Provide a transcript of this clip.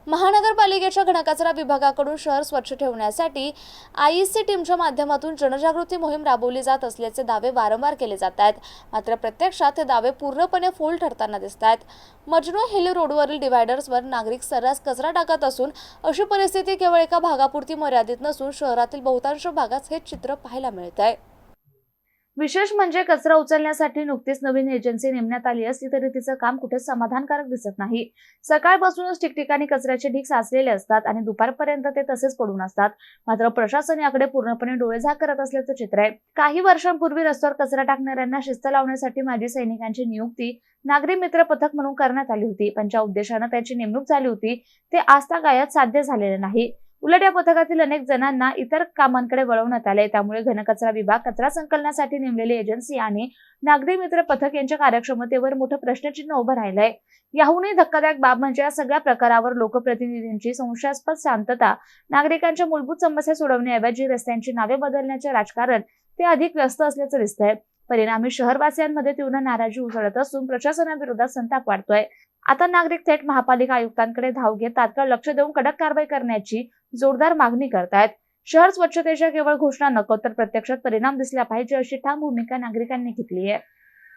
महानगरपालिकेच्या घनकचरा विभागाकडून शहर स्वच्छ ठेवण्यासाठी आयईसी टीमच्या माध्यमातून जनजागृती मोहीम राबवली जात असल्याचे दावे वारंवार केले जात आहेत. मात्र प्रत्यक्षात हे दावे पूर्णपणे फोल ठरताना दिसत आहेत. मजनू हिल रोडवरील डिव्हायडर्सवर नागरिक सर्रास कचरा टाकत असून अशी परिस्थिती केवळ एका भागापुरती मर्यादित नसून शहरातील बहुतांश भागात हे चित्र पाहायला मिळत आहे. विशेष म्हणजे कचरा उचलण्यासाठी नुकतीच नवीन एजन्सी नेमण्यात आली असली तरी तिचं काम कुठेच समाधानकारक दिसत नाही. सकाळपासूनच ठिकठिकाणी कचऱ्याचे ढीग साचलेले असतात आणि दुपारपर्यंत ते तसेच पडून असतात. मात्र प्रशासन याकडे पूर्णपणे डोळेझाक करत असल्याचं चित्र आहे. काही वर्षांपूर्वी रस्त्यावर कचरा टाकणाऱ्यांना शिस्त लावण्यासाठी माजी सैनिकांची नियुक्ती नागरी मित्र पथक म्हणून करण्यात आली होती. पण ज्या उद्देशाने त्यांची नेमणूक झाली होती ते आजतागायत साध्य झालेले नाही. उलट या पथकातील अनेक जणांना इतर कामांकडे वळवण्यात आले. त्यामुळे घनकचरा विभाग, कचरा संकलनासाठी नेमलेली एजन्सी आणि नागरी मित्र पथक यांच्या कार्यक्षमतेवर मोठं प्रश्नचिन्ह उभं राहिलंय. याहूनही धक्कादायक बाब म्हणजे या सगळ्या प्रकारावर लोकप्रतिनिधींची संशयास्पद शांतता. नागरिकांच्या मूलभूत समस्या सोडवण्याऐवजी रस्त्यांची नावे बदलण्याचे राजकारण ते अधिक व्यस्त असल्याचं दिसतंय. परिणामी शहरवासियांमध्ये तीव्र नाराजी उसळत असून प्रशासनाविरोधात संताप वाढतोय. आता नागरिक थेट महापालिका आयुक्तांकडे धाव घेत तात्काळ लक्ष देऊन कडक कारवाई करण्याची जोरदार मागणी करतायत. शहर स्वच्छतेच्या केवळ घोषणा नको तर प्रत्यक्षात परिणाम दिसला पाहिजे अशी ठाम भूमिका नागरिकांनी घेतली आहे.